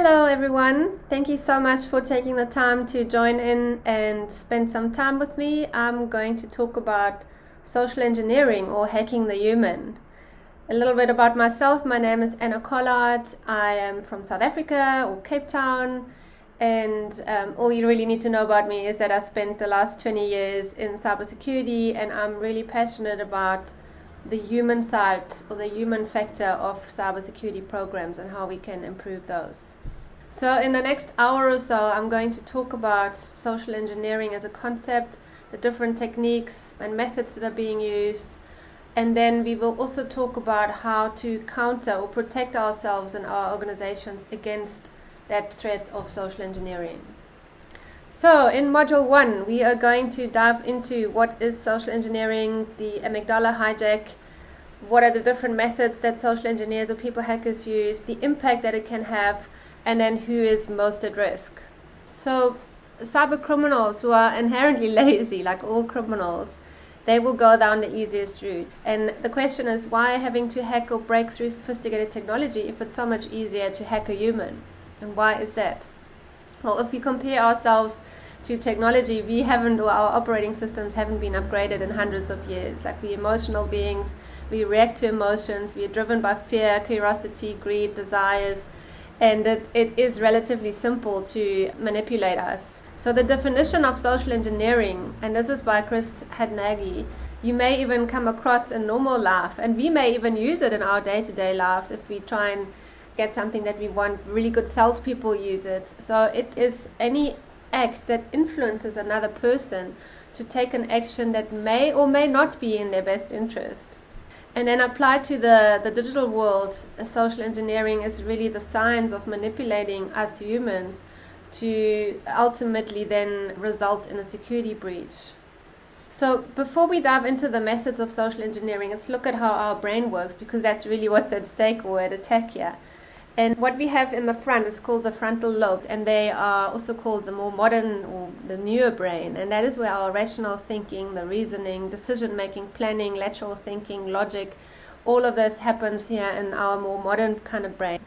Hello everyone, thank you so much for taking the time to join in and spend some time with me. I'm going to talk about social engineering or hacking the human. A little bit about myself. My name is Anna Collard. I am from South Africa or Cape Town, and all you really need to know about me is that I spent the last 20 years in cybersecurity, and I'm really passionate about the human side or the human factor of cybersecurity programs and how we can improve those. So in the next hour or so, I'm going to talk about social engineering as a concept, the different techniques and methods that are being used, and then we will also talk about how to counter or protect ourselves and our organizations against that threat of social engineering. So in module 1, we are going to dive into what is social engineering, the amygdala hijack, what are the different methods that social engineers or people hackers use, the impact that it can have, and then who is most at risk. So cyber criminals who are inherently lazy, like all criminals, they will go down the easiest route. And the question is, why having to hack or break through sophisticated technology if it's so much easier to hack a human? And why is that? Well, if we compare ourselves to technology, we haven't, or our operating systems haven't been upgraded in hundreds of years. Like, we're emotional beings, we react to emotions, we are driven by fear, curiosity, greed, desires, and it is relatively simple to manipulate us. So the definition of social engineering, and this is by Chris Hadnagy, you may even come across in normal life, and we may even use it in our day-to-day lives if we try and get something that we want. Really good salespeople use it. So it is any act that influences another person to take an action that may or may not be in their best interest. And then applied to the digital world, social engineering is really the science of manipulating us humans to ultimately then result in a security breach. So before we dive into the methods of social engineering, let's look at how our brain works, because that's really what's at stake or at attack here. And what we have in the front is called the frontal lobes, and they are also called the more modern or the newer brain. And that is where our rational thinking, the reasoning, decision-making, planning, lateral thinking, logic, all of this happens here in our more modern kind of brain.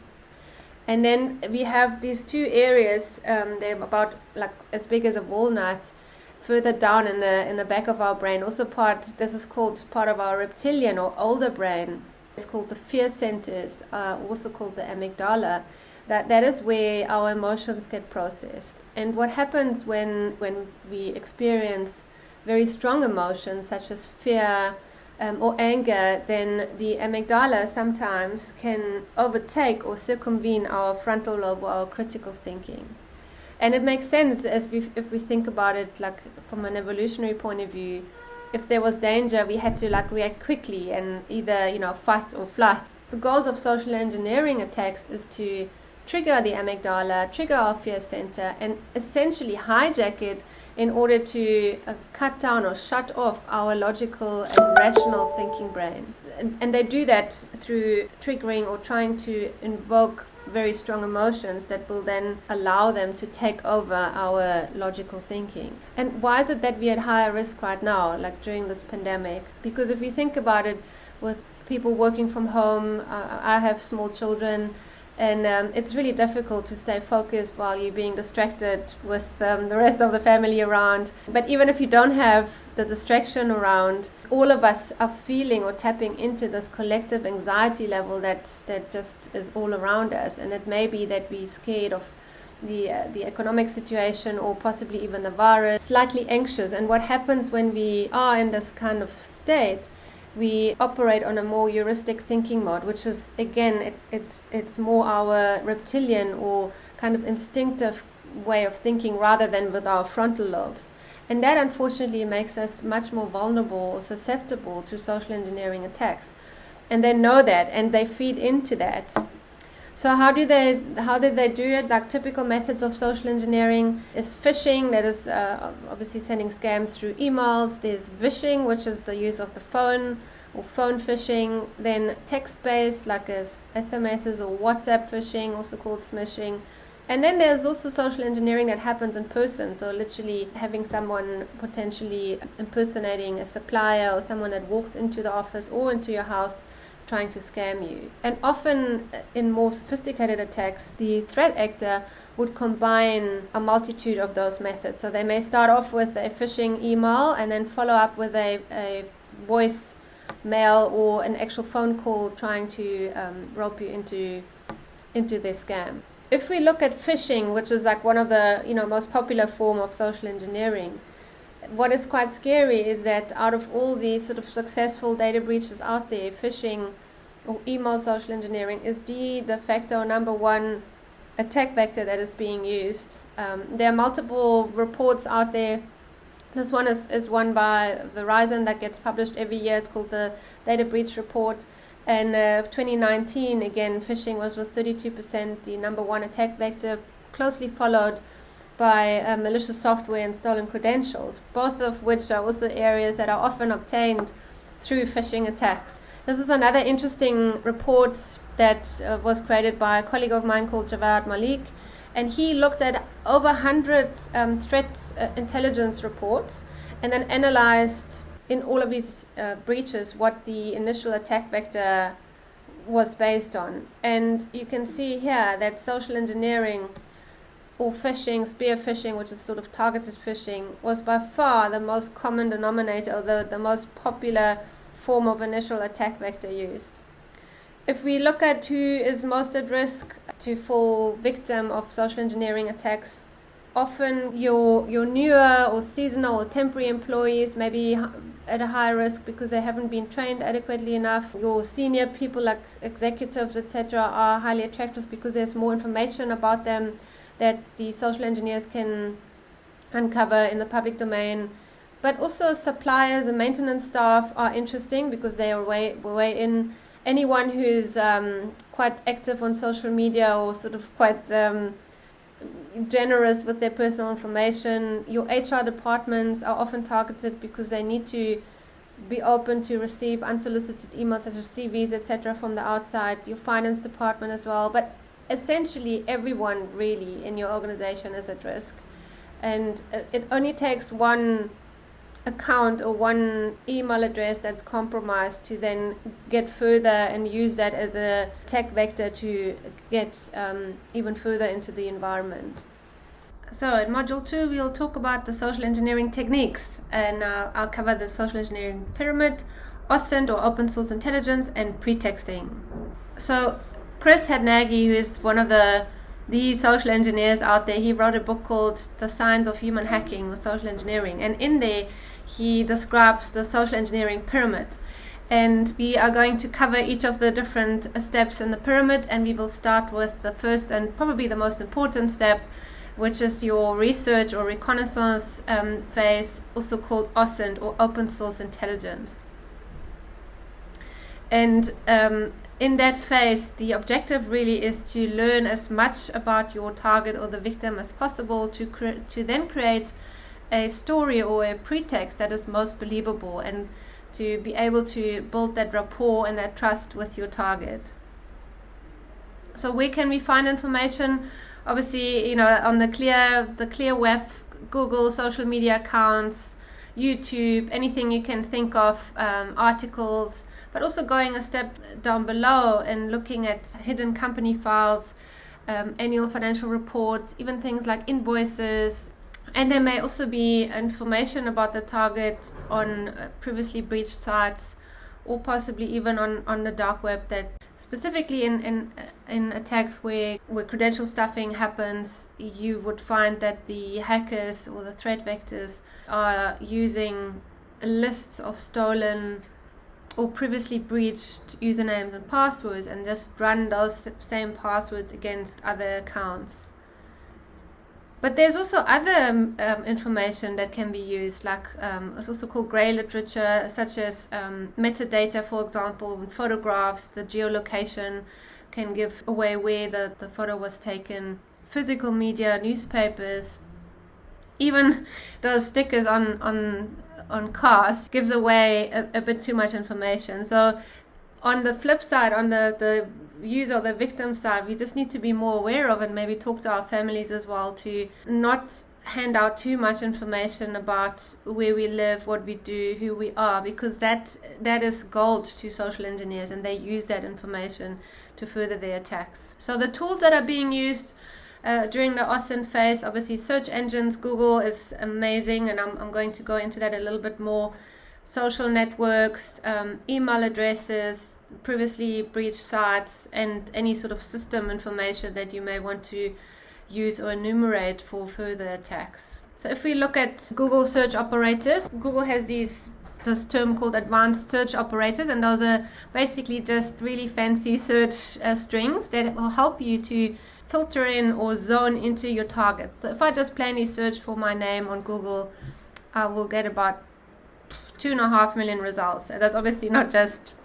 And then we have these two areas, they're about like as big as a walnut, further down in the back of our brain. Also this is called part of our reptilian or older brain. It's called the fear centers, also called the amygdala. That is where our emotions get processed. And what happens when we experience very strong emotions such as fear or anger, then the amygdala sometimes can overtake or circumvene our frontal lobe or our critical thinking. And it makes sense if we think about it, like from an evolutionary point of view. If there was danger, we had to react quickly and either fight or flight. The goals of social engineering attacks is to trigger the amygdala, trigger our fear center, and essentially hijack it in order to cut down or shut off our logical and rational thinking brain. And they do that through triggering or trying to invoke very strong emotions that will then allow them to take over our logical thinking. And why is it that we're at higher risk right now, like during this pandemic? Because if you think about it, with people working from home, I have small children, and it's really difficult to stay focused while you're being distracted with the rest of the family around. But even if you don't have the distraction around, all of us are feeling or tapping into this collective anxiety level that just is all around us. And it may be that we're scared of the economic situation or possibly even the virus, slightly anxious. And what happens when we are in this kind of state, we operate on a more heuristic thinking mode, which is, again, it's more our reptilian or kind of instinctive way of thinking rather than with our frontal lobes. And that unfortunately makes us much more vulnerable or susceptible to social engineering attacks. And they know that, and they feed into that. So how did they do it? Like, typical methods of social engineering is phishing, that is obviously sending scams through emails. There's vishing, which is the use of the phone or phone phishing. Then text-based, like SMSs or WhatsApp phishing, also called smishing. And then there's also social engineering that happens in person. So literally having someone potentially impersonating a supplier or someone that walks into the office or into your house trying to scam you. And often in more sophisticated attacks, the threat actor would combine a multitude of those methods. So they may start off with a phishing email and then follow up with a voice mail or an actual phone call trying to rope you into their scam. If we look at phishing, which is like one of the most popular form of social engineering, what is quite scary is that out of all these sort of successful data breaches out there, phishing or email social engineering is the de facto number one attack vector that is being used. There are multiple reports out there. This one is one by Verizon that gets published every year. It's called the Data Breach Report. And 2019, again, phishing was with 32% the number one attack vector, closely followed by malicious software and stolen credentials, both of which are also areas that are often obtained through phishing attacks. This is another interesting report that was created by a colleague of mine called Javad Malik, and he looked at over 100 threat intelligence reports and then analyzed in all of these breaches what the initial attack vector was based on. And you can see here that social engineering or phishing, spear phishing, which is sort of targeted phishing, was by far the most common denominator, or the most popular form of initial attack vector used. If we look at who is most at risk to fall victim of social engineering attacks, often your newer or seasonal or temporary employees may be at a higher risk because they haven't been trained adequately enough. Your senior people like executives, etc., are highly attractive because there's more information about them that the social engineers can uncover in the public domain. But also suppliers and maintenance staff are interesting because they are way in. Anyone who's quite active on social media or sort of quite generous with their personal information. Your HR departments are often targeted because they need to be open to receive unsolicited emails such as CVs, etc. from the outside. Your finance department as well. But essentially everyone really in your organization is at risk, and it only takes one account or one email address that's compromised to then get further and use that as a attack vector to get even further into the environment. So in module 2 we'll talk about the social engineering techniques, and I'll cover the social engineering pyramid, OSINT or open source intelligence, and pretexting. So Chris Hadnagy, who is one of the social engineers out there, he wrote a book called The Science of Human Hacking or Social Engineering, and in there he describes the social engineering pyramid, and we are going to cover each of the different steps in the pyramid, and we will start with the first and probably the most important step, which is your research or reconnaissance phase, also called OSINT or open source intelligence. And in that phase, the objective really is to learn as much about your target or the victim as possible to then create a story or a pretext that is most believable, and to be able to build that rapport and that trust with your target. So where can we find information? Obviously, on the clear web, Google, social media accounts, YouTube, anything you can think of, articles, but also going a step down below and looking at hidden company files, annual financial reports, even things like invoices. And there may also be information about the target on previously breached sites, or possibly even on the dark web, that specifically in attacks where credential stuffing happens, you would find that the hackers or the threat vectors are using lists of stolen or previously breached usernames and passwords and just run those same passwords against other accounts. But there's also other information that can be used, like it's also called grey literature, such as metadata, for example, photographs. The geolocation can give away where the photo was taken. Physical media, newspapers, even those stickers on cars gives away a bit too much information. So on the flip side, on the user or the victim side, we just need to be more aware of it, and maybe talk to our families as well to not hand out too much information about where we live, what we do, who we are, because that is gold to social engineers, and they use that information to further their attacks. So the tools that are being used during the OSINT phase, obviously search engines, Google is amazing, and I'm going to go into that a little bit more. Social networks, email addresses, previously breached sites, and any sort of system information that you may want to use or enumerate for further attacks. So if we look at Google search operators, Google has this term called advanced search operators, and those are basically just really fancy search strings that will help you to filter in or zone into your target. So if I just plainly search for my name on Google, I will get about 2.5 million results. And that's obviously not just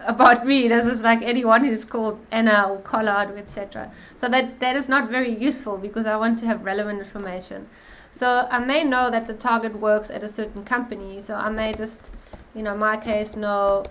about me. This is like anyone who's called Anna or Collard, etc. So that is not very useful, because I want to have relevant information. So I may know that the target works at a certain company. So I may just, in my case, know,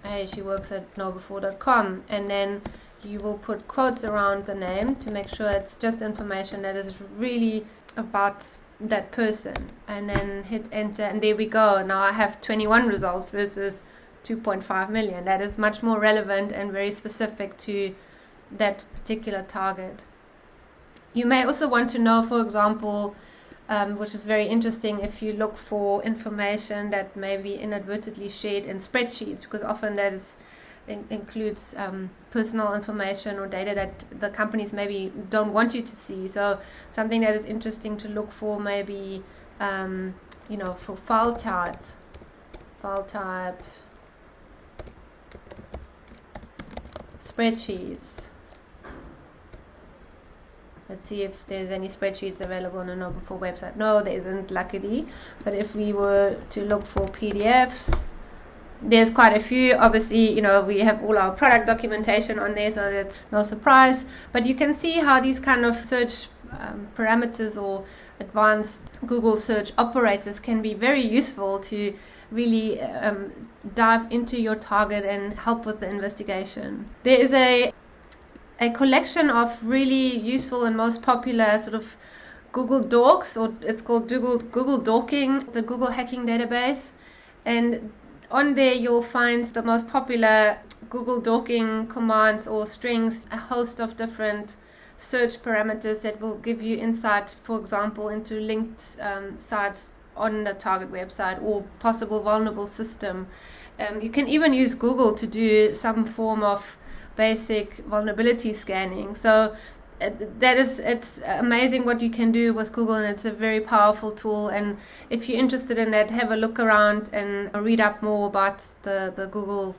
hey, she works at knowbefore.com, and then you will put quotes around the name to make sure it's just information that is really about that person, and then hit enter, and there we go. Now I have 21 results versus 2.5 million. That is much more relevant and very specific to that particular target. You may also want to know, for example, which is very interesting, if you look for information that may be inadvertently shared in spreadsheets, because often that includes personal information or data that the companies maybe don't want you to see. So something that is interesting to look for may be, for file type, spreadsheets. Let's see if there's any spreadsheets available on a KnowBefore website. No, there isn't, luckily. But if we were to look for PDFs, there's quite a few. Obviously, we have all our product documentation on there, so that's no surprise. But you can see how these kind of search parameters or advanced Google search operators can be very useful to really dive into your target and help with the investigation. There is a collection of really useful and most popular sort of Google Dorks, or it's called Google Dorking, the Google hacking database. And on there you'll find the most popular Google Dorking commands or strings, a host of different search parameters that will give you insight, for example, into linked sites on the target website or possible vulnerable system. You can even use Google to do some form of basic vulnerability scanning. So it's amazing what you can do with Google, and it's a very powerful tool. And if you're interested in that, have a look around and read up more about the Google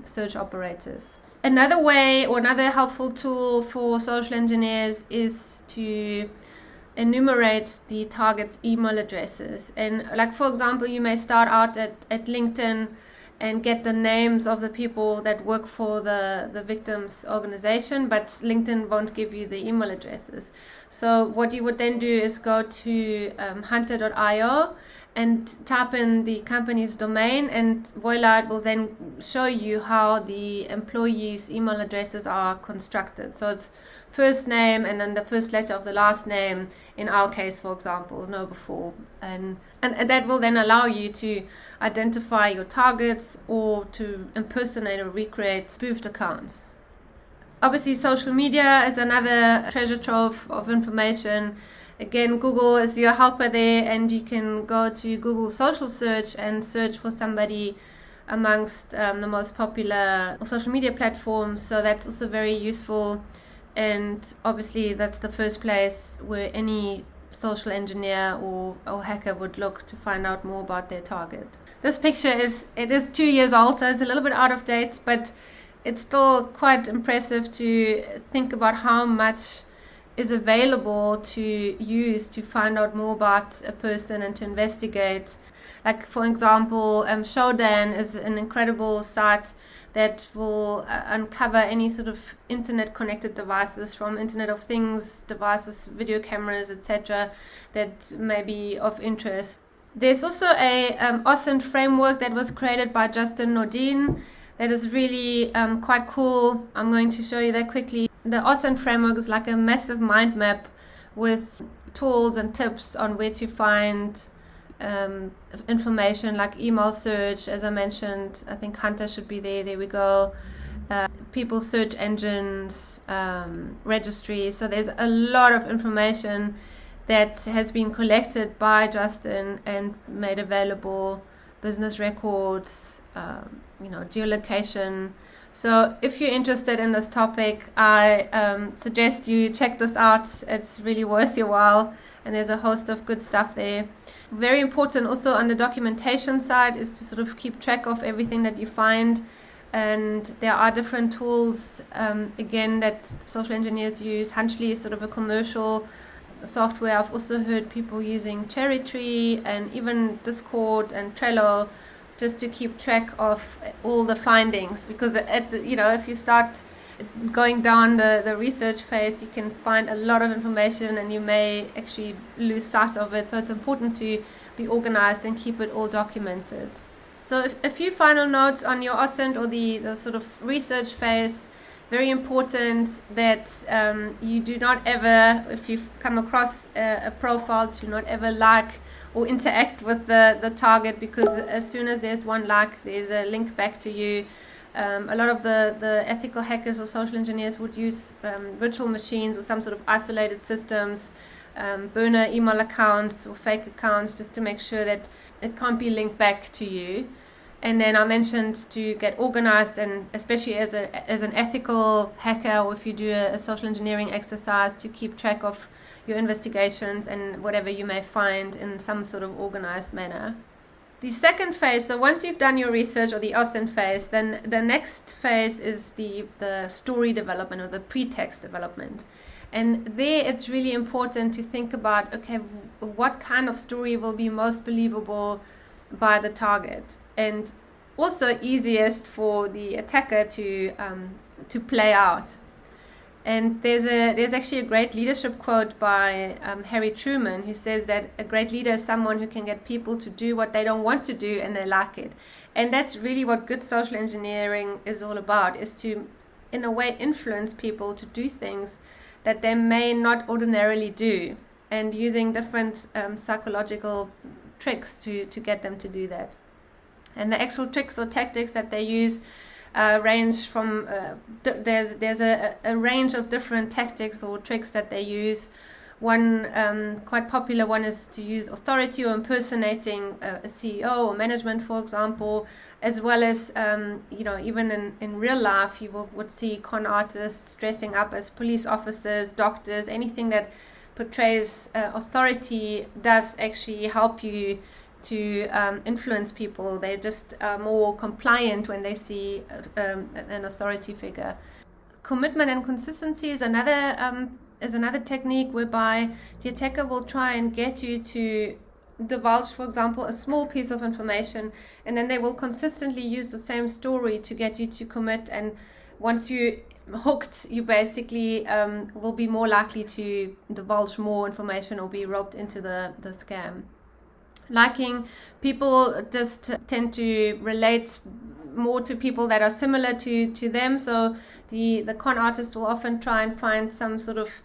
search operators. Another way, or another helpful tool for social engineers, is to enumerate the target's email addresses. And like, for example, you may start out at LinkedIn and get the names of the people that work for the victim's organization, but LinkedIn won't give you the email addresses. So what you would then do is go to hunter.io and type in the company's domain, and voila, it will then show you how the employees' email addresses are constructed. So it's first name and then the first letter of the last name, in our case, for example, KnowBefore. And that will then allow you to identify your targets or to impersonate or recreate spoofed accounts. Obviously, social media is another treasure trove of information. Again, Google is your helper there, and you can go to Google social search and search for somebody amongst the most popular social media platforms. So that's also very useful. And obviously, that's the first place where any social engineer or hacker would look to find out more about their target. This picture is 2 years old, so it's a little bit out of date, but it's still quite impressive to think about how much is available to use to find out more about a person and to investigate. Like, for example, Shodan is an incredible site that will uncover any sort of internet connected devices, from Internet of Things devices, video cameras, etc., that may be of interest. There's also a OSINT framework that was created by Justin Nordin that is really quite cool. I'm going to show you that quickly. The OSINT framework is like a massive mind map with tools and tips on where to find information like email search, as I mentioned. I think Hunter should be there we go. People search engines, registry. So there's a lot of information that has been collected by Justin and made available, business records, geolocation. So if you're interested in this topic, I suggest you check this out. It's really worth your while, and there's a host of good stuff there. Very important also on the documentation side is to sort of keep track of everything that you find. And there are different tools, again, that social engineers use. Hunchly is sort of a commercial software. I've also heard people using Cherry Tree and even Discord and Trello just to keep track of all the findings, because if you start going down the research phase, you can find a lot of information and you may actually lose sight of it. So it's important to be organized and keep it all documented. So a few final notes on your OSINT or the sort of research phase. Very important that you do not ever, if you come across a profile, do not ever like or interact with the target, because as soon as there's one like, there's a link back to you. A lot of the ethical hackers or social engineers would use virtual machines or some sort of isolated systems, burner email accounts or fake accounts, just to make sure that it can't be linked back to you. And then I mentioned to get organized, and especially as an ethical hacker, or if you do a social engineering exercise, to keep track of your investigations and whatever you may find in some sort of organized manner. The second phase, so once you've done your research or the OSINT phase, then the next phase is the story development or the pretext development. And there it's really important to think about, okay, what kind of story will be most believable by the target, and also easiest for the attacker to play out. And there's actually a great leadership quote by Harry Truman, who says that a great leader is someone who can get people to do what they don't want to do and they like it. And that's really what good social engineering is all about, is to, in a way, influence people to do things that they may not ordinarily do, and using different psychological tricks to get them to do that. And the actual tricks or tactics that they use range from there's a range of different tactics or tricks that they use. One quite popular one is to use authority or impersonating a CEO or management, for example, as well as even in real life you would see con artists dressing up as police officers, doctors. Anything that portrays authority does actually help you to influence people. They're just more compliant when they see an authority figure. Commitment and consistency is another technique whereby the attacker will try and get you to divulge, for example, a small piece of information, and then they will consistently use the same story to get you to commit. And once you hooked, you basically will be more likely to divulge more information or be roped into the scam. Liking, people just tend to relate more to people that are similar to them, so the con artist will often try and find some sort of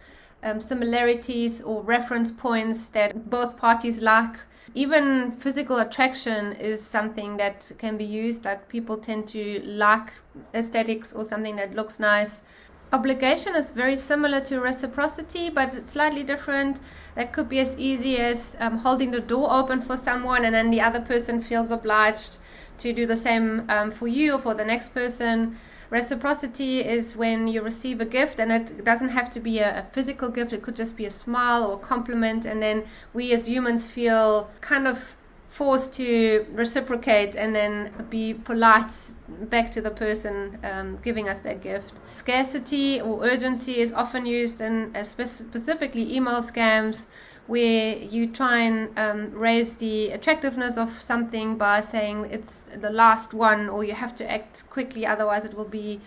similarities or reference points that both parties like. Even physical attraction is something that can be used, like people tend to like aesthetics or something that looks nice. Obligation is very similar to reciprocity, but it's slightly different. That could be as easy as holding the door open for someone, and then the other person feels obliged to do the same for you or for the next person. Reciprocity is when you receive a gift, and it doesn't have to be a physical gift. It could just be a smile or a compliment, and then we as humans feel kind of forced to reciprocate and then be polite back to the person giving us that gift. Scarcity or urgency is often used in specifically email scams, where you try and raise the attractiveness of something by saying it's the last one, or you have to act quickly, otherwise it will be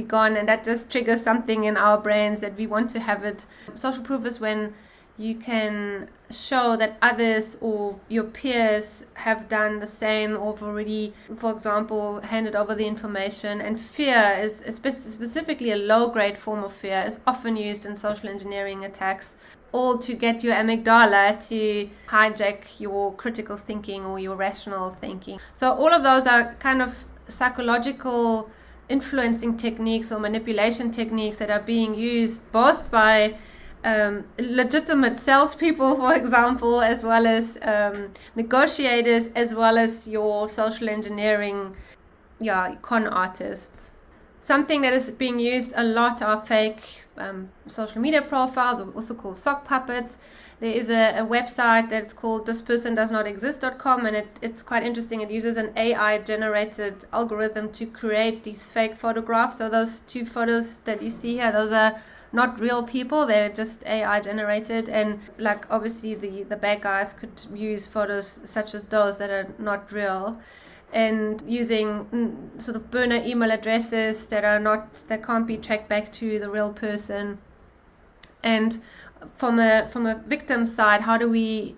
gone, and that just triggers something in our brains that we want to have it. Social proof is when you can show that others or your peers have done the same or have already, for example, handed over the information. And fear is specifically a low-grade form of fear, is often used in social engineering attacks, all to get your amygdala to hijack your critical thinking or your rational thinking. So all of those are kind of psychological influencing techniques or manipulation techniques that are being used both by legitimate salespeople, for example, as well as negotiators, as well as your social engineering con artists. Something that is being used a lot are fake social media profiles, also called sock puppets. There is a website that's called thispersondoesnotexist.com, and it's quite interesting. It uses an AI generated algorithm to create these fake photographs. So those two photos that you see here, those are not real people, they're just AI generated. And like obviously the bad guys could use photos such as those that are not real, and using sort of burner email addresses that can't be tracked back to the real person. And from a victim side, how do we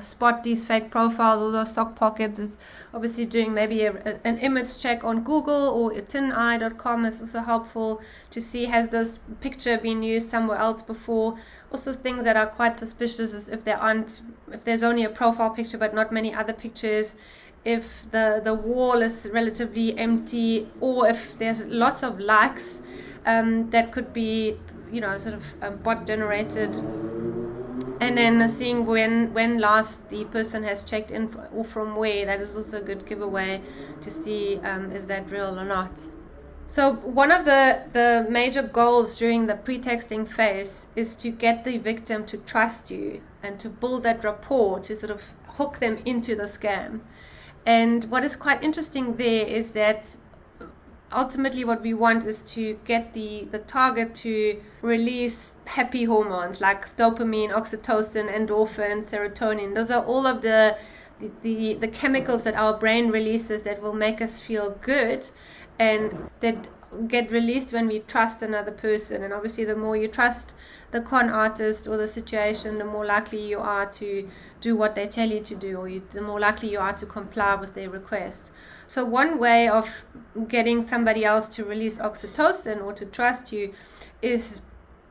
spot these fake profiles or those sock pockets? Is obviously doing maybe an image check on Google, or tineye.com is also helpful to see, has this picture been used somewhere else before. Also things that are quite suspicious is if there's only a profile picture but not many other pictures, if the wall is relatively empty, or if there's lots of likes, that could be sort of bot generated. And then seeing when last the person has checked in or from where, that is also a good giveaway to see is that real or not. So one of the major goals during the pretexting phase is to get the victim to trust you and to build that rapport, to sort of hook them into the scam. And what is quite interesting there is that ultimately what we want is to get the target to release happy hormones like dopamine, oxytocin, endorphin, serotonin. Those are all of the chemicals that our brain releases that will make us feel good, and that get released when we trust another person. And obviously the more you trust the con artist or the situation, the more likely you are to do what they tell you to do, or the more likely you are to comply with their requests. So one way of getting somebody else to release oxytocin or to trust you is,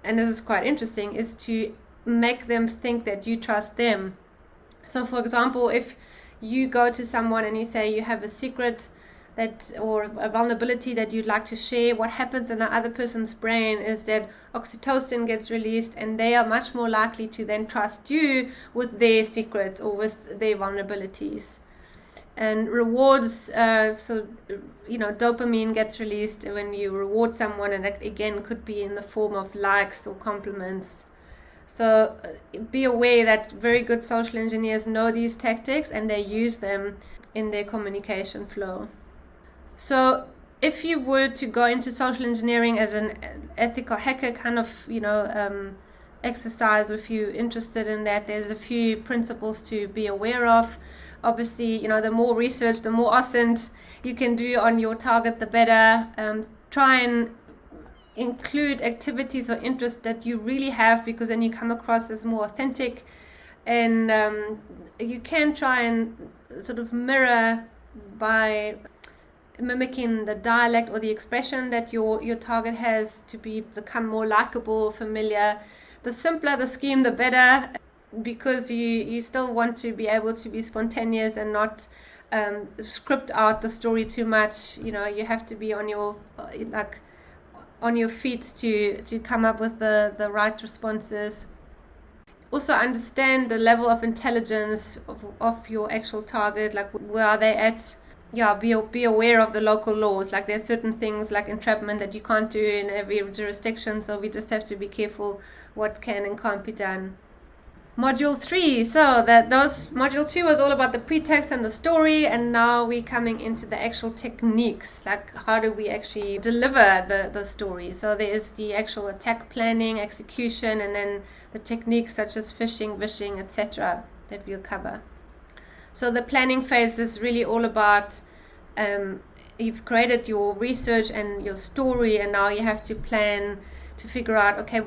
and this is quite interesting, is to make them think that you trust them. So for example, if you go to someone and you say you have a secret or a vulnerability that you'd like to share, what happens in the other person's brain is that oxytocin gets released, and they are much more likely to then trust you with their secrets or with their vulnerabilities. And rewards, dopamine gets released when you reward someone, and that again could be in the form of likes or compliments. So be aware that very good social engineers know these tactics and they use them in their communication flow. So if you were to go into social engineering as an ethical hacker kind of, exercise, or if you're interested in that, there's a few principles to be aware of. Obviously, the more research, the more OSINT you can do on your target, the better. Try and include activities or interests that you really have, because then you come across as more authentic. And you can try and sort of mirror by mimicking the dialect or the expression that your target has to become more likable, familiar. The simpler the scheme, the better, because you still want to be able to be spontaneous and not script out the story too much. You have to be on your feet to come up with the right responses. Also understand the level of intelligence of your actual target, like where are they at. Be aware of the local laws. Like there's certain things like entrapment that you can't do in every jurisdiction, so we just have to be careful what can and can't be done. Module 3, Module 2 was all about the pretext and the story, and now we're coming into the actual techniques, like how do we actually deliver the story. So there's the actual attack planning, execution, and then the techniques such as phishing, vishing, etc. that we'll cover. So the planning phase is really all about you've created your research and your story, and now you have to plan to figure out, okay,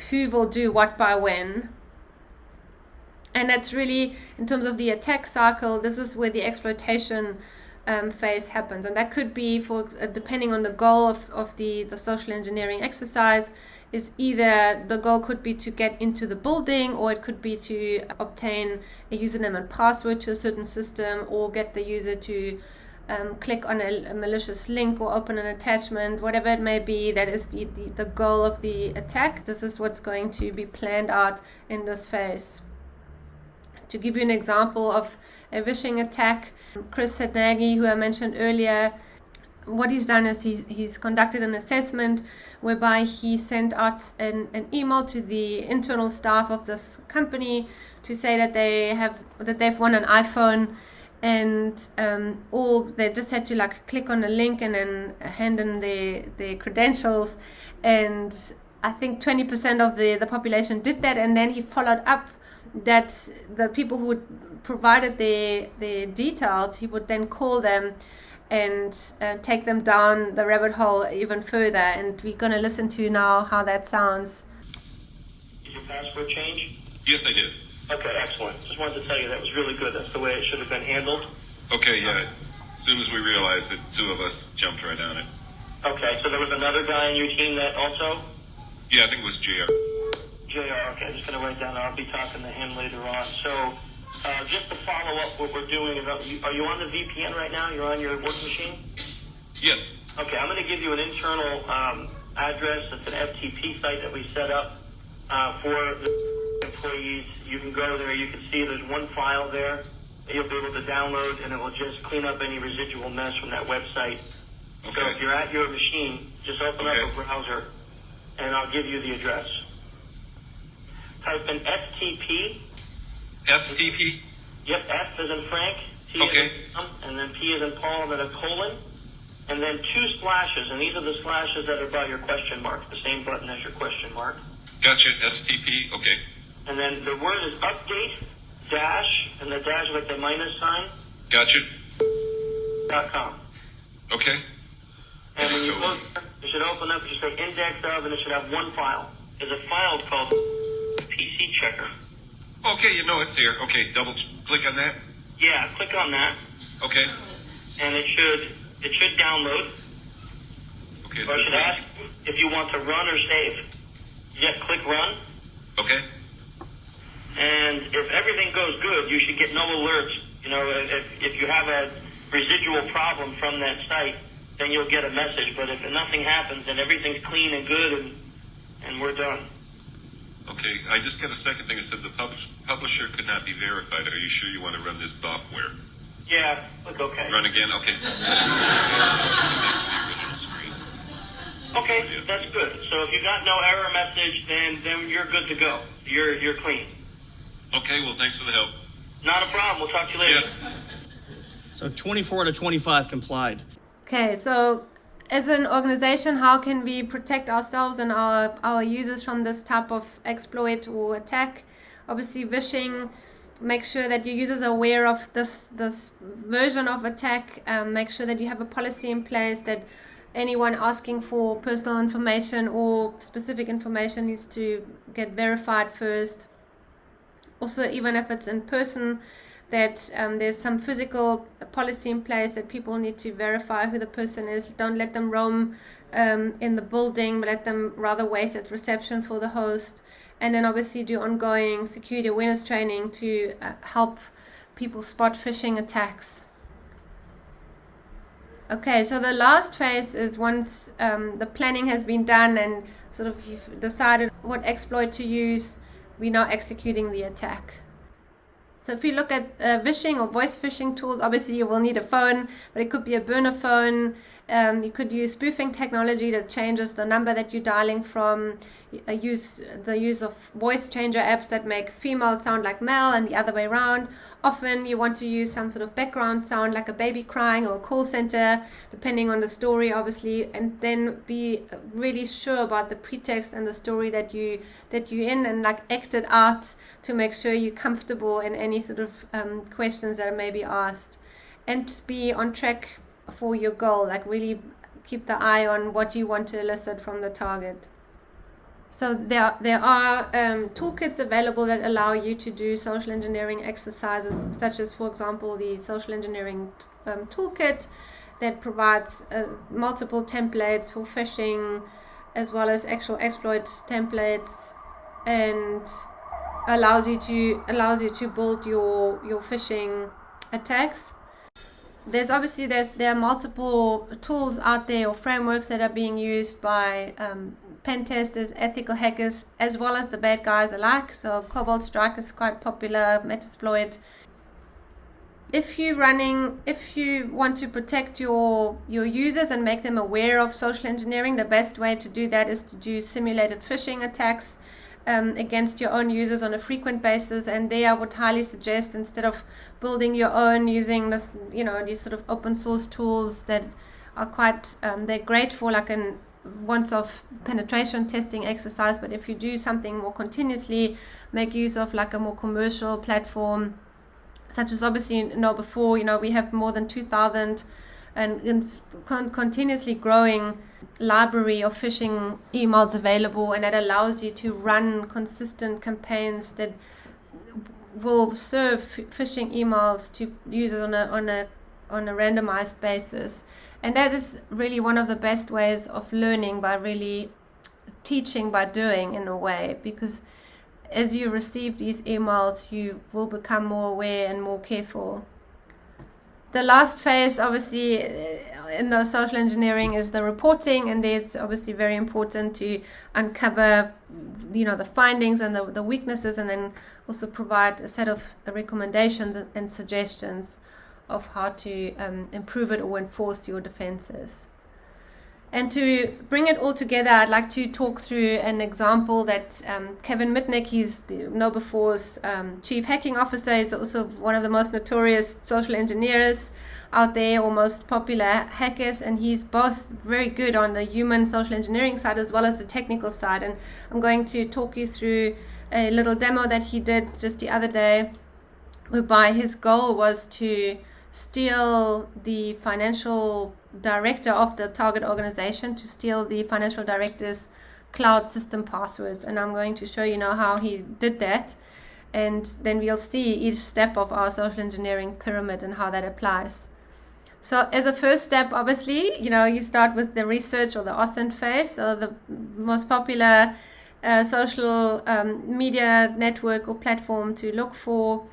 who will do what by when. And that's really, in terms of the attack cycle, this is where the exploitation phase happens. And that could be, depending on the goal of the social engineering exercise, is either the goal could be to get into the building, or it could be to obtain a username and password to a certain system, or get the user to click on a malicious link or open an attachment, whatever it may be. That is the goal of the attack. This is what's going to be planned out in this phase. To give you an example of a phishing attack, Chris Sednagi, who I mentioned earlier, what he's done is he's conducted an assessment whereby he sent out an email to the internal staff of this company to say that they've won an iPhone, and all they just had to click on a link and then hand in their credentials, and I think 20% of the population did that. And then he followed up that the people who provided their details, he would then call them and take them down the rabbit hole even further. And we're going to listen to now how that sounds. Did your password change? Yes, I did. Okay, excellent. Just wanted to tell you that was really good. That's the way it should have been handled. Okay, yeah. As soon as we realized it, two of us jumped right on it. Okay, so there was another guy on your team that also? Yeah, I think it was JR. JR, okay. I'm just going to write down. I'll be talking to him later on. So just to follow up what we're doing, are you on the VPN right now? You're on your work machine? Yes. Okay, I'm going to give you an internal address. It's an FTP site that we set up for the employees. You can go there. You can see there's one file there that you'll be able to download, and it will just clean up any residual mess from that website. Okay. So if you're at your machine, just open up a browser, and I'll give you the address. Type in FTP. FTP? Yep, F as in Frank, T as in Tom, and then P as in Paul, and then a colon, and then 2 slashes, and these are the slashes that are by your question mark, the same button as your question mark. Gotcha, STP, okay. And then the word is update, dash, and the dash with the minus sign. Gotcha. .com. Okay. And when you look, it should open up, just say index of, and it should have one file. There's a file called PC Checker. Okay, you know it's there. Okay, double click on that. Yeah, click on that. Okay. And it should download. Okay. Or it should ask if you want to run or save. Yeah, click run. Okay. And if everything goes good, you should get no alerts. You know, if you have a residual problem from that site, then you'll get a message. But if nothing happens and everything's clean and good, and we're done. Okay, I just got a second thing. It said the publisher could not be verified. Are you sure you want to run this software? Yeah, click OK. Run again? Okay. Okay, that's good. So if you got no error message, then you're good to go. You're clean. Okay, well, thanks for the help. Not a problem. We'll talk to you later. Yeah. So 24 to 25 complied. Okay, so as an organization, how can we protect ourselves and our users from this type of exploit or attack? Obviously, phishing, make sure that your users are aware of this version of attack. Make sure that you have a policy in place that anyone asking for personal information or specific information needs to get verified first. Also, even if it's in person, that there's some physical policy in place that people need to verify who the person is. Don't let them roam in the building, but let them rather wait at reception for the host. And then obviously do ongoing security awareness training to help people spot phishing attacks. Okay, so the last phase is once the planning has been done and sort of you've decided what exploit to use, we're now executing the attack. So if you look at phishing or voice phishing tools, obviously you will need a phone, but it could be a burner phone. You could use spoofing technology that changes the number that you're dialing from. Use the use of voice changer apps that make female sound like male and the other way around. Often you want to use some sort of background sound like a baby crying or a call center, depending on the story, obviously, and then be really sure about the pretext and the story that you're in, and like act it out to make sure you're comfortable in any sort of questions that may be asked, and be on track for your goal. Like really keep the eye on what you want to elicit from the target. So there are toolkits available that allow you to do social engineering exercises, such as, for example, the social engineering toolkit that provides multiple templates for phishing, as well as actual exploit templates, and allows you to build your phishing attacks. There are multiple tools out there or frameworks that are being used by pen testers, ethical hackers, as well as the bad guys alike. So Cobalt Strike is quite popular, Metasploit. If you want to protect your users and make them aware of social engineering, the best way to do that is to do simulated phishing attacks against your own users on a frequent basis. And there I would highly suggest, instead of building your own using this, these sort of open source tools that are quite, they're great for like an once-off penetration testing exercise, but if you do something more continuously, make use of like a more commercial platform, such as obviously KnowBe4. We have more than 2,000 and continuously growing library of phishing emails available, and that allows you to run consistent campaigns that will serve phishing emails to users on a randomized basis. And that is really one of the best ways of learning, by really teaching by doing, in a way, because as you receive these emails, you will become more aware and more careful. The last phase, obviously, in the social engineering is the reporting, and there's obviously very important to uncover, the findings and the weaknesses, and then also provide a set of recommendations and suggestions of how to improve it or enforce your defenses. And to bring it all together, I'd like to talk through an example that Kevin Mitnick, he's the KnowBe4's chief hacking officer. He's also one of the most notorious social engineers out there, or most popular hackers, and he's both very good on the human social engineering side as well as the technical side. And I'm going to talk you through a little demo that he did just the other day, whereby his goal was to steal the financial director of the target organization, to steal the financial director's cloud system passwords. And I'm going to show you now how he did that, and then we'll see each step of our social engineering pyramid and how that applies. So as a first step, obviously, you start with the research or the OSINT phase. So the most popular social media network or platform to look for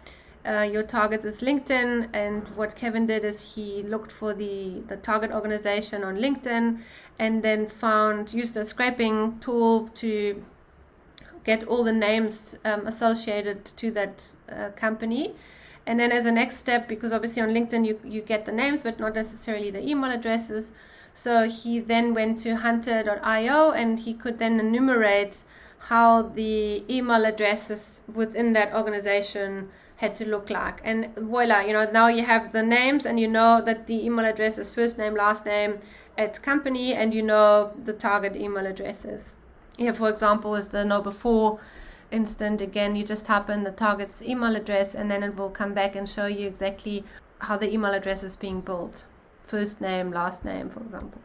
your targets is LinkedIn. And what Kevin did is he looked for the target organization on LinkedIn, and then used a scraping tool to get all the names associated to that company. And then as a next step, because obviously on LinkedIn you get the names but not necessarily the email addresses, so he then went to hunter.io, and he could then enumerate how the email addresses within that organization had to look like. And voila, now you have the names, and you know that the email address is first name, last name at company, and you know the target email addresses. Here, for example, is the KnowBe4 instant. Again, you just type in the target's email address, and then it will come back and show you exactly how the email address is being built. First name, last name, for example.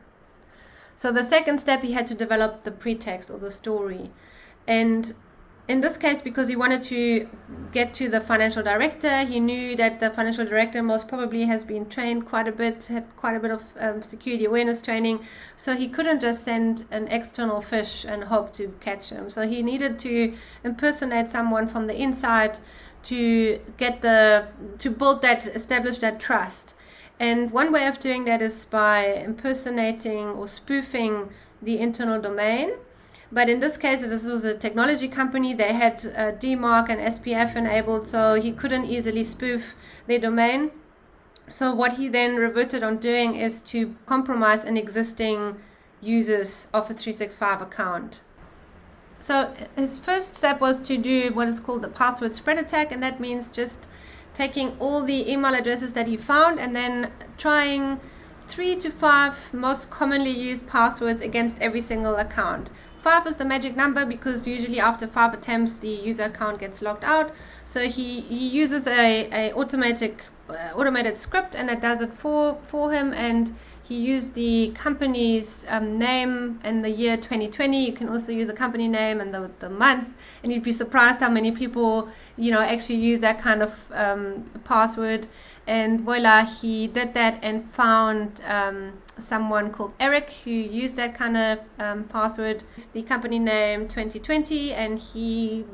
So the second step, he had to develop the pretext or the story. And in this case, because he wanted to get to the financial director, he knew that the financial director most probably has been trained quite a bit, had quite a bit of security awareness training, so he couldn't just send an external fish and hope to catch him. So he needed to impersonate someone from the inside to establish that trust. And one way of doing that is by impersonating or spoofing the internal domain. But in this case, this was a technology company. They had DMARC and SPF enabled, so he couldn't easily spoof their domain. So what he then reverted on doing is to compromise an existing user's Office 365 account. So his first step was to do what is called the password spread attack, and that means just taking all the email addresses that he found and then trying 3 to 5 most commonly used passwords against every single account. 5 is the magic number because usually after 5 attempts the user account gets locked out. So he uses a automatic automated script, and it does it for him. And he used the company's name and the year 2020. You can also use the company name and the month, and you'd be surprised how many people, actually use that kind of password. And voila, he did that and found someone called Eric who used that kind of password, the company name 2020, and he,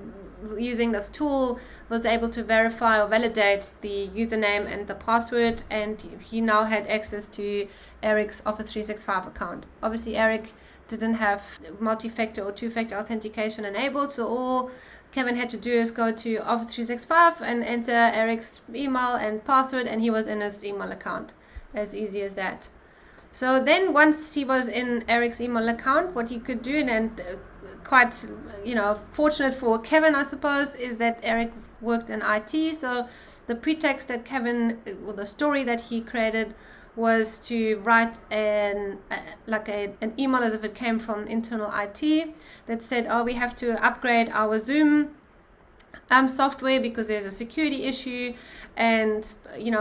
using this tool, was able to verify or validate the username and the password, and he now had access to Eric's Office 365 account. Obviously, Eric didn't have multi-factor or two-factor authentication enabled, so all Kevin had to do is go to Office 365 and enter Eric's email and password, and he was in his email account. As easy as that. So then once he was in Eric's email account, what he could do, and quite, fortunate for Kevin, I suppose, is that Eric worked in IT. So the pretext that Kevin, or the story that he created, was to write an email as if it came from internal IT that said, we have to upgrade our Zoom software because there's a security issue, and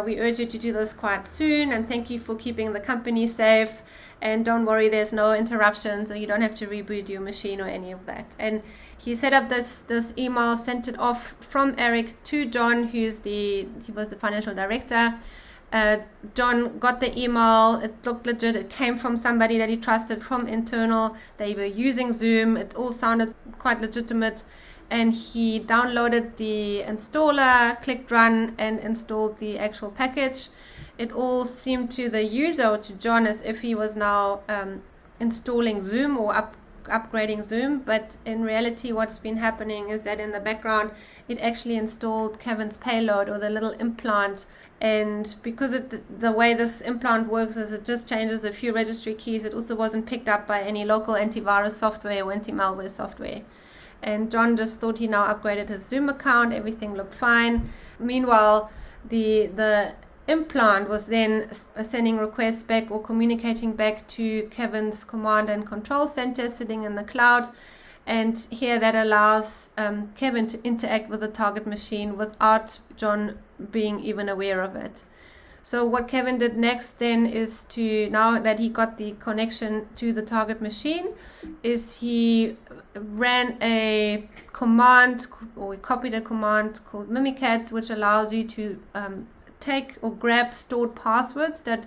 we urge you to do this quite soon, and thank you for keeping the company safe, and don't worry, there's no interruptions, or you don't have to reboot your machine or any of that. And he set up this email, sent it off from Eric to John, he was the financial director. John got the email, it looked legit, it came from somebody that he trusted, from internal, they were using Zoom, it all sounded quite legitimate, and he downloaded the installer, clicked run, and installed the actual package. It all seemed to the user, or to John, as if he was now installing Zoom or upgrading Zoom, but in reality what's been happening is that in the background it actually installed Kevin's payload, or the little implant. And because the way this implant works is it just changes a few registry keys, it also wasn't picked up by any local antivirus software or anti-malware software. And John just thought he now upgraded his Zoom account, everything looked fine. Meanwhile, the implant was then sending requests back or communicating back to Kevin's command and control center sitting in the cloud. And here that allows Kevin to interact with the target machine without John being even aware of it. So what Kevin did next then is to, now that he got the connection to the target machine, is he ran a command, or he copied a command called Mimikatz, which allows you to take or grab stored passwords that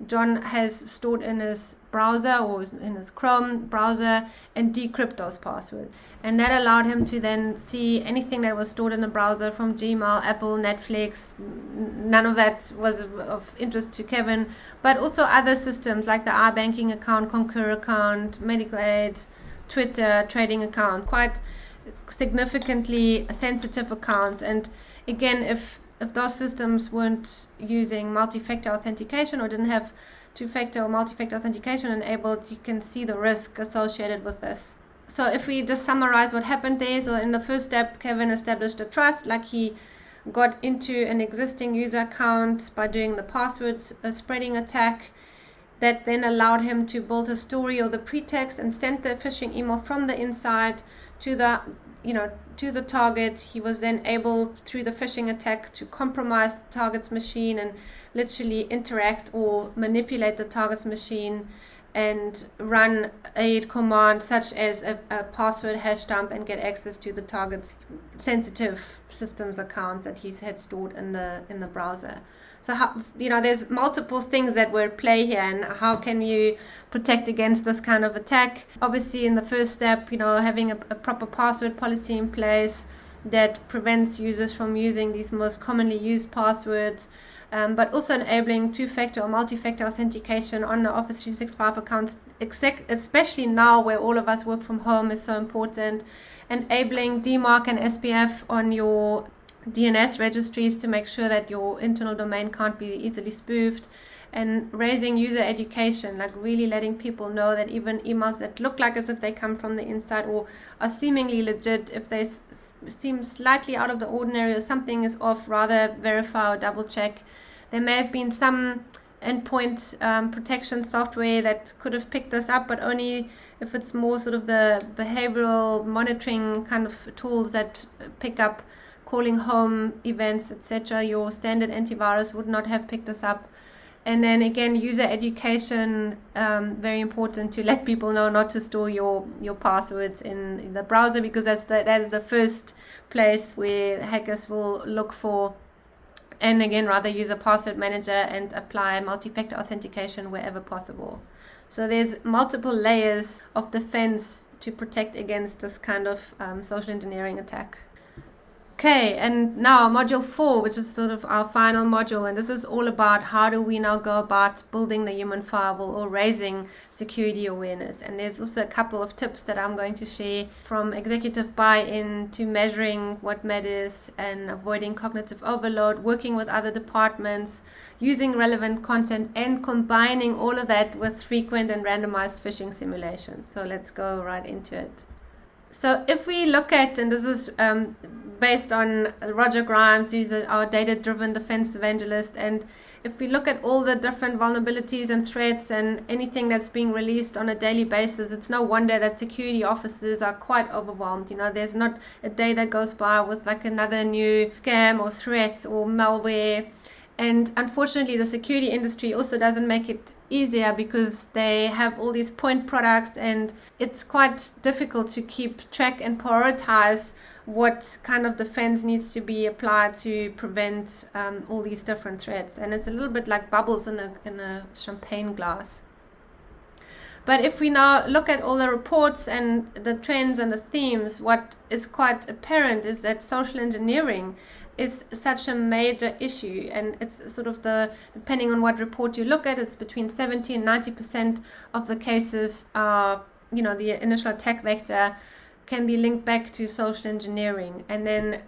John has stored in his browser or in his Chrome browser, and decrypt those passwords. And that allowed him to then see anything that was stored in the browser from Gmail, Apple, Netflix. None of that was of interest to Kevin, but also other systems like the iBanking account, Concur account, Medical Aid, Twitter, trading accounts, quite significantly sensitive accounts. And again, if those systems weren't using multi-factor authentication or didn't have two-factor or multi-factor authentication enabled, you can see the risk associated with this. So if we just summarize what happened there, so in the first step, Kevin established a trust, like he got into an existing user account by doing the password spreading attack. That then allowed him to build a story or the pretext and send the phishing email from the inside to the target. He was then able, through the phishing attack, to compromise the target's machine and literally interact or manipulate the target's machine and run a command such as a password hash dump and get access to the target's sensitive systems accounts that he's had stored in the browser. So there's multiple things that were at play here, and how can you protect against this kind of attack? Obviously, in the first step, having a proper password policy in place that prevents users from using these most commonly used passwords, but also enabling two-factor or multi-factor authentication on the Office 365 accounts, especially now where all of us work from home, is so important. Enabling DMARC and SPF on your DNS registries to make sure that your internal domain can't be easily spoofed, and raising user education, like really letting people know that even emails that look like as if they come from the inside or are seemingly legit, if they seem slightly out of the ordinary or something is off, rather verify or double check. There may have been some endpoint protection software that could have picked this up, but only if it's more sort of the behavioral monitoring kind of tools that pick up calling home events, etc., your standard antivirus would not have picked this up. And then again, user education, very important to let people know not to store your passwords in the browser, because that is the first place where hackers will look for. And again, rather use a password manager and apply multi-factor authentication wherever possible. So there's multiple layers of defense to protect against this kind of social engineering attack. Okay, and now module 4, which is sort of our final module, and this is all about how do we now go about building the human firewall or raising security awareness. And there's also a couple of tips that I'm going to share, from executive buy-in to measuring what matters and avoiding cognitive overload, working with other departments, using relevant content, and combining all of that with frequent and randomized phishing simulations. So let's go right into it. So if we look at, and this is based on Roger Grimes, who's our data-driven defense evangelist, and if we look at all the different vulnerabilities and threats and anything that's being released on a daily basis, it's no wonder that security officers are quite overwhelmed. You know, there's not a day that goes by with like another new scam or threat or malware. And unfortunately, the security industry also doesn't make it easier, because they have all these point products, and it's quite difficult to keep track and prioritize what kind of defense needs to be applied to prevent all these different threats. And it's a little bit like bubbles in a champagne glass. But if we now look at all the reports and the trends and the themes, what is quite apparent is that social engineering is such a major issue, and it's sort of depending on what report you look at, it's between 70 and 90% of the cases are, the initial attack vector can be linked back to social engineering, and then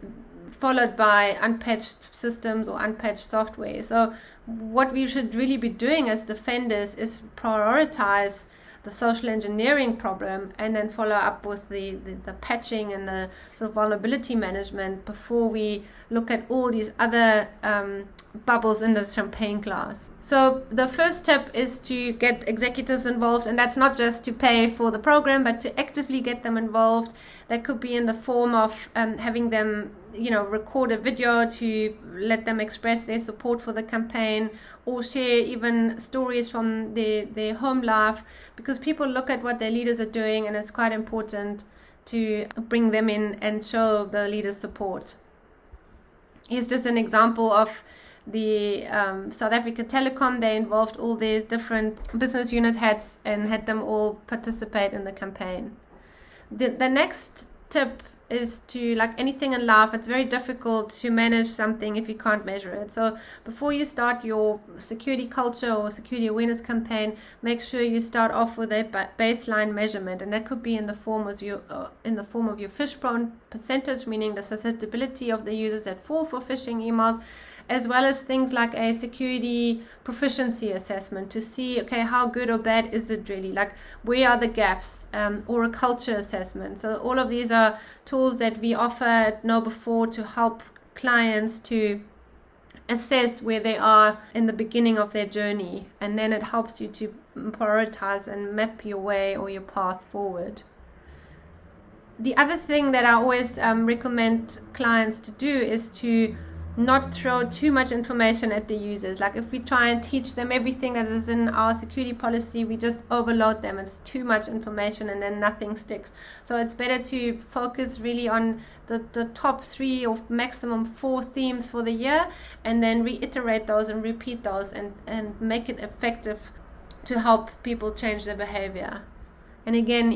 followed by unpatched systems or unpatched software. So what we should really be doing as defenders is prioritize the social engineering problem, and then follow up with the patching and the sort of vulnerability management before we look at all these other bubbles in the champagne glass. So the first step is to get executives involved, and that's not just to pay for the program, but to actively get them involved. That could be in the form of having them record a video to let them express their support for the campaign, or share even stories from their home life, because people look at what their leaders are doing, and it's quite important to bring them in and show the leaders support. Here's just an example of the South Africa Telecom. They involved all their different business unit heads and had them all participate in the campaign. The next tip is to, like anything in life, it's very difficult to manage something if you can't measure it. So before you start your security culture or security awareness campaign, make sure you start off with a baseline measurement, and that could be in the form of your phish-prone percentage, meaning the susceptibility of the users that fall for phishing emails, as well as things like a security proficiency assessment to see, okay, how good or bad is it really? Like, where are the gaps? Or a culture assessment. So all of these are tools that we offer at KnowBe4 to help clients to assess where they are in the beginning of their journey, and then it helps you to prioritize and map your way or your path forward. The other thing that I always recommend clients to do is to not throw too much information at the users. Like, if we try and teach them everything that is in our security policy, we just overload them. It's too much information, and then nothing sticks. So it's better to focus really on the top 3 or maximum 4 themes for the year, and then reiterate those and repeat those, and make it effective to help people change their behavior. And again,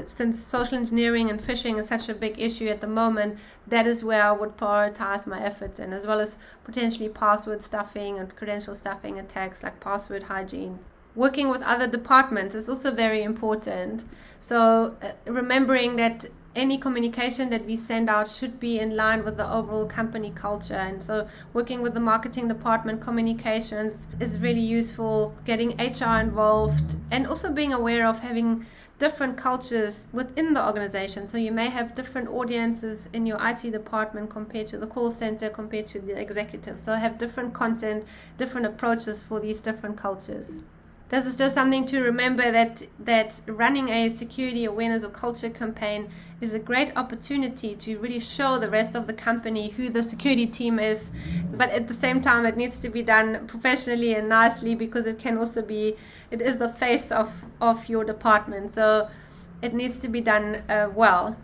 since social engineering and phishing is such a big issue at the moment, that is where I would prioritize my efforts in, as well as potentially password stuffing and credential stuffing attacks like password hygiene. Working with other departments is also very important. So remembering that any communication that we send out should be in line with the overall company culture. And so working with the marketing department communications is really useful, getting HR involved, and also being aware of having different cultures within the organization. So you may have different audiences in your IT department compared to the call center, compared to the executive. So have different content, different approaches for these different cultures. this is just something to remember, that running a security awareness or culture campaign is a great opportunity to really show the rest of the company who the security team is. But at the same time, it needs to be done professionally and nicely, because it is the face of your department. So it needs to be done well.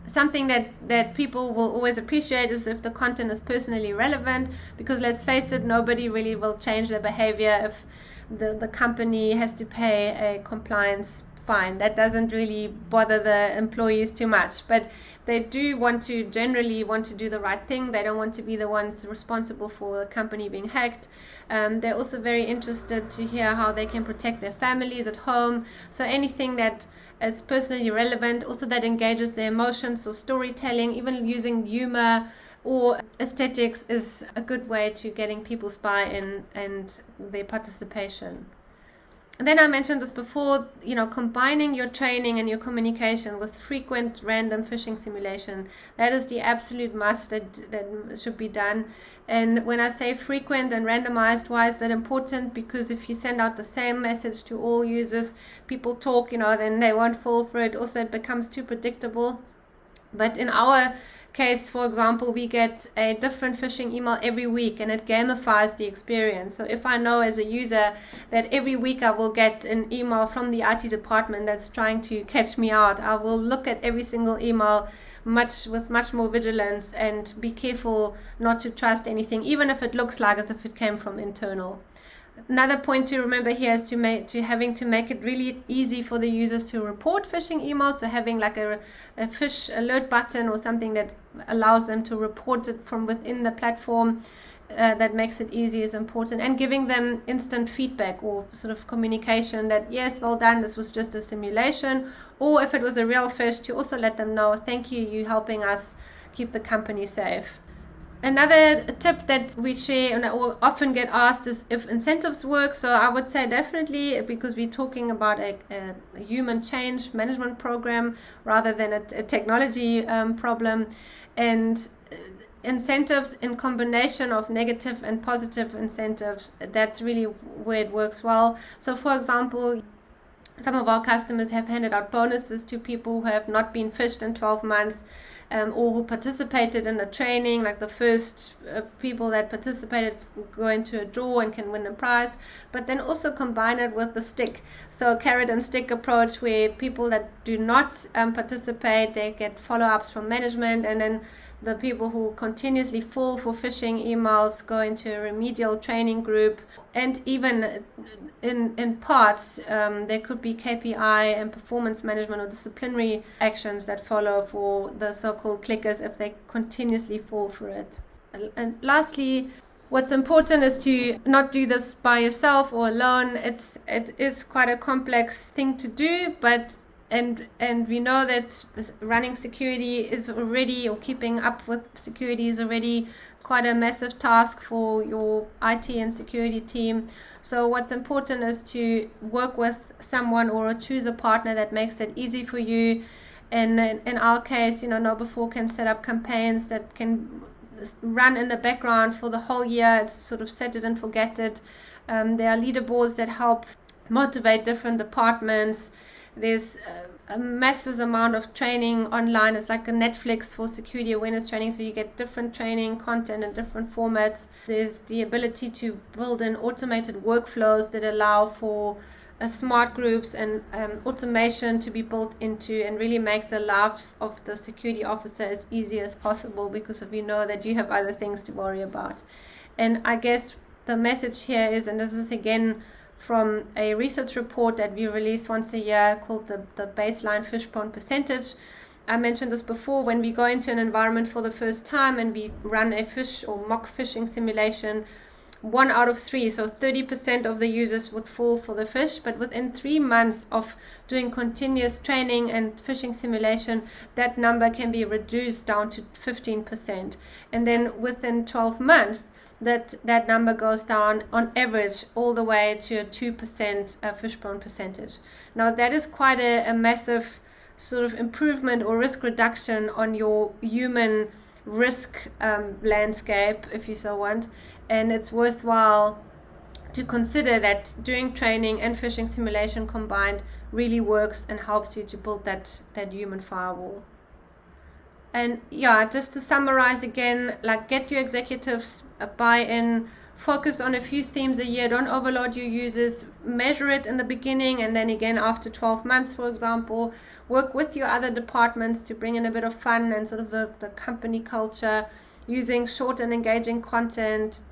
Something that people will always appreciate is if the content is personally relevant, because let's face it, nobody really will change their behavior if the company has to pay a compliance fine. That doesn't really bother the employees too much, but they do generally want to do the right thing. They don't want to be the ones responsible for the company being hacked. They're also very interested to hear how they can protect their families at home. So anything that is personally relevant, also that engages their emotions, or storytelling, even using humor or aesthetics, is a good way to getting people's buy-in and their participation. And then I mentioned this before, combining your training and your communication with frequent random phishing simulation. That is the absolute must that should be done. And when I say frequent and randomized, why is that important? Because if you send out the same message to all users, people talk, then they won't fall for it. Also, it becomes too predictable. But in our case, for example, we get a different phishing email every week, and it gamifies the experience. So if I know as a user that every week I will get an email from the IT department that's trying to catch me out, I will look at every single email with much more vigilance and be careful not to trust anything, even if it looks like as if it came from internal. Another point to remember here is having to make it really easy for the users to report phishing emails. So having like a phish alert button or something that allows them to report it from within the platform, that makes it easy, is important. And giving them instant feedback or sort of communication that, yes, well done, this was just a simulation. Or if it was a real phish, to also let them know, thank you, you're helping us keep the company safe. Another tip that we share or often get asked is if incentives work. So I would say definitely, because we're talking about a human change management program rather than a technology problem. And incentives in combination of negative and positive incentives, that's really where it works well. So for example, some of our customers have handed out bonuses to people who have not been phished in 12 months. Or who participated in the training, like the first people that participated go into a draw and can win a prize, but then also combine it with the stick. So carrot and stick approach, where people that do not participate, they get follow-ups from management, and then the people who continuously fall for phishing emails go into a remedial training group. And even in parts, there could be KPI and performance management or disciplinary actions that follow for the so-called clickers if they continuously fall for it. And lastly, what's important is to not do this by yourself or alone. It is quite a complex thing to do, but and we know that running security is already, or keeping up with security is already quite a massive task for your IT and security team. So what's important is to work with someone or choose a partner that makes that easy for you. And in our case, KnowBe4 can set up campaigns that can run in the background for the whole year. It's sort of set it and forget it. There are leaderboards that help motivate different departments. There's a massive amount of training online. It's like a Netflix for security awareness training, so you get different training content in different formats. There's the ability to build in automated workflows that allow for smart groups and automation to be built into, and really make the lives of the security officer as easy as possible, because if you know that you have other things to worry about. And I guess the message here is, and this is again from a research report that we release once a year called the baseline phish-prone percentage. I mentioned this before. When we go into an environment for the first time and we run a phish or mock phishing simulation, 1 out of 3, so 30% of the users would fall for the phish. But within 3 months of doing continuous training and phishing simulation, that number can be reduced down to 15%. And then within 12 months, that number goes down on average all the way to a 2% phish-prone percentage. Now that is quite a massive sort of improvement or risk reduction on your human risk landscape, if you so want, and it's worthwhile to consider that doing training and phishing simulation combined really works and helps you to build that human firewall. And yeah, just to summarize again, like, get your executives buy-in, focus on a few themes a year, don't overload your users, measure it in the beginning and then again after 12 months, for example. Work with your other departments to bring in a bit of fun and sort of the company culture, using short and engaging content,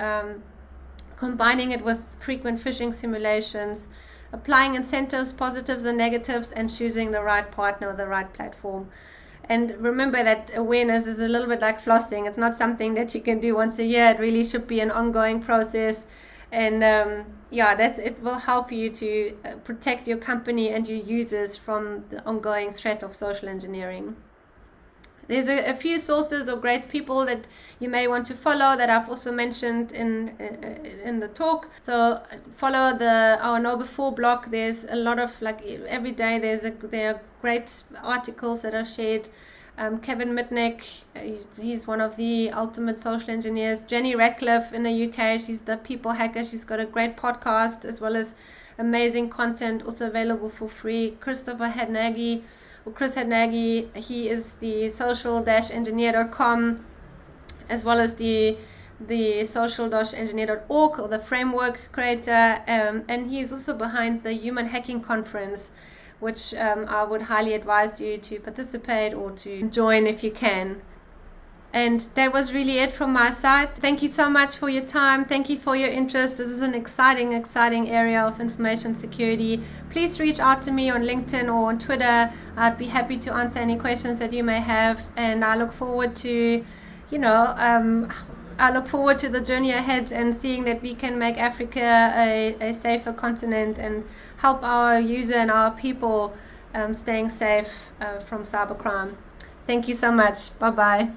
combining it with frequent phishing simulations, applying incentives, positives and negatives, and choosing the right partner or the right platform. And remember that awareness is a little bit like flossing. It's not something that you can do once a year. It really should be an ongoing process. And it will help you to protect your company and your users from the ongoing threat of social engineering. There's a few sources of great people that you may want to follow that I've also mentioned in the talk. So follow our Know Before blog. There's a lot of, like, every day there are great articles that are shared. Kevin Mitnick, he's one of the ultimate social engineers. Jenny Ratcliffe in the UK, she's the people hacker. She's got a great podcast as well as amazing content also available for free. Chris Hadnagy, he is the social-engineer.com as well as the social-engineer.org, or the framework creator, and he's also behind the Human Hacking Conference, which I would highly advise you to participate or to join if you can. And that was really it from my side. Thank you so much for your time. Thank you for your interest. This is an exciting area of information security. Please reach out to me on LinkedIn or on Twitter. I'd be happy to answer any questions that you may have. And I look forward to, the journey ahead and seeing that we can make Africa a safer continent and help our user and our people staying safe from cybercrime. Thank you so much. Bye-bye.